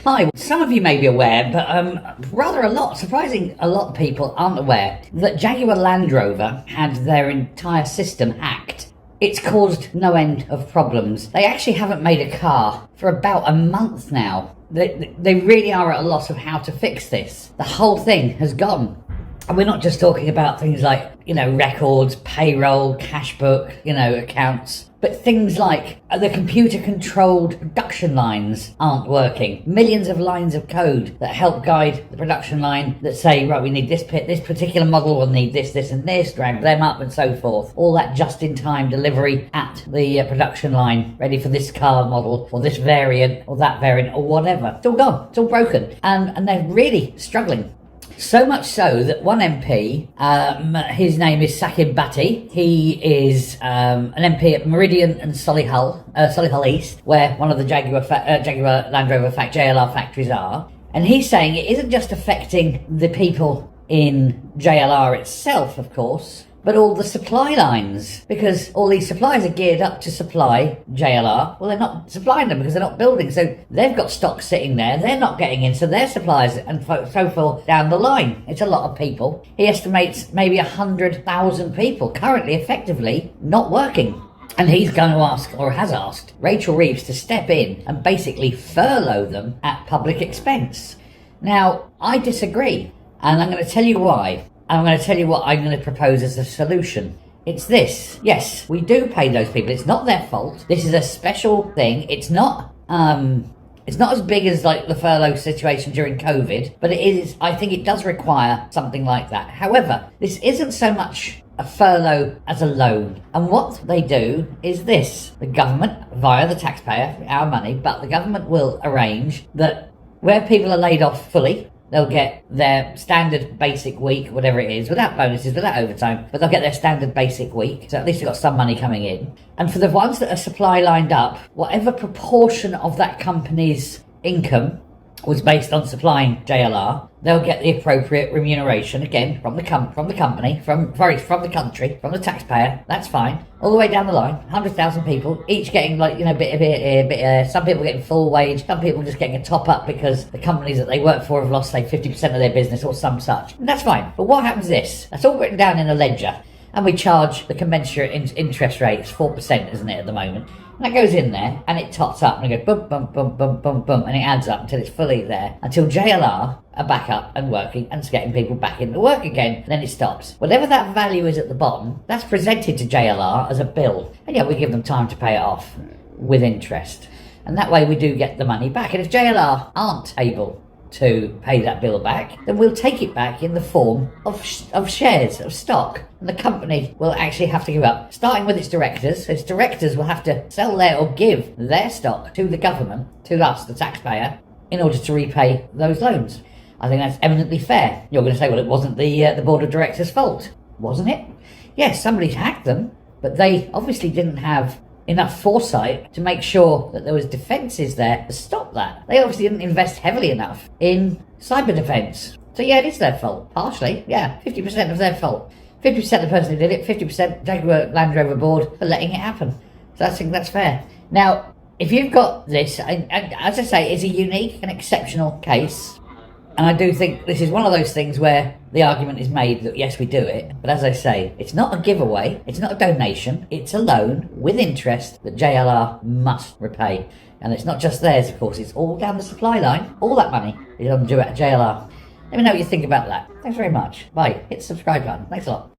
Hi, some of you may be aware, but surprising a lot of people aren't aware that Jaguar Land Rover had their entire system hacked. It's caused no end of problems. They actually haven't made a car for about a month now. They really are at a loss of how to fix this. The whole thing has gone. And we're not just talking about things like, records, payroll, cash book, accounts, but things like the computer-controlled production lines aren't working. Millions of lines of code that help guide the production line that say, right, we need this particular model, we'll need this, and this, drag them up and so forth. All that just-in-time delivery at the production line, ready for this car model, or this variant, or that variant, or whatever. It's all gone. It's all broken. And they're really struggling. So much so that one MP, his name is Sakib Bhatti. He is an MP at Meridian and Solihull East, where one of the Jaguar Land Rover JLR factories are. And he's saying it isn't just affecting the people in JLR itself, of course, but all the supply lines, because all these suppliers are geared up to supply JLR. Well, they're not supplying them because they're not building, so they've got stock sitting there, they're not getting in, so their suppliers and so forth down the line. It's a lot of people. He estimates maybe 100,000 people currently effectively not working. And he's going to ask, or has asked, Rachel Reeves to step in and basically furlough them at public expense. Now, I disagree, and I'm going to tell you why. I'm going to tell you what I'm going to propose as a solution. It's this. Yes, we do pay those people. It's not their fault. This is a special thing. It's not as big as like the furlough situation during COVID, but it is. I think it does require something like that. However, this isn't so much a furlough as a loan. And what they do is this. The government, via the taxpayer, our money, but the government will arrange that where people are laid off fully, they'll get their standard basic week, whatever it is, without bonuses, without overtime, but they'll get their standard basic week. So at least they've got some money coming in. And for the ones that are supply lined up, whatever proportion of that company's income was based on supplying JLR, they'll get the appropriate remuneration, again, from the company, from the country, from the taxpayer. That's fine. All the way down the line, 100,000 people, each getting bit of it here, some people getting full wage, some people just getting a top up because the companies that they work for have lost, say, 50% of their business or some such. And that's fine. But what happens is this. That's all written down in a ledger. And we charge the commensurate interest rate. It's 4%, isn't it, at the moment? And that goes in there, and it tots up, and it goes boom, boom, boom, boom, boom, boom, and it adds up until it's fully there, until JLR are back up and working and getting people back into work again, and then it stops. Whatever that value is at the bottom, that's presented to JLR as a bill. And yeah, we give them time to pay it off with interest. And that way we do get the money back. And if JLR aren't able to pay that bill back, then we'll take it back in the form of shares, of stock. And the company will actually have to give up, starting with its directors. Its directors will have to sell their or give their stock to the government, to us, the taxpayer, in order to repay those loans. I think that's eminently fair. You're going to say, well, it wasn't the board of directors' fault, wasn't it? Yes, somebody hacked them, but they obviously didn't have enough foresight to make sure that there was defences there to stop that. They obviously didn't invest heavily enough in cyber defence. So yeah, it is their fault. Partially, yeah, 50% of their fault. 50% the person who did it, 50% Jaguar Land Rover board for letting it happen. So I think that's fair. Now, if you've got this, and as I say, it's a unique and exceptional case, and I do think this is one of those things where the argument is made that yes, we do it. But as I say, it's not a giveaway, it's not a donation, it's a loan with interest that JLR must repay. And it's not just theirs, of course, it's all down the supply line. All that money is on due at JLR. Let me know what you think about that. Thanks very much. Bye. Hit the subscribe button. Thanks a lot.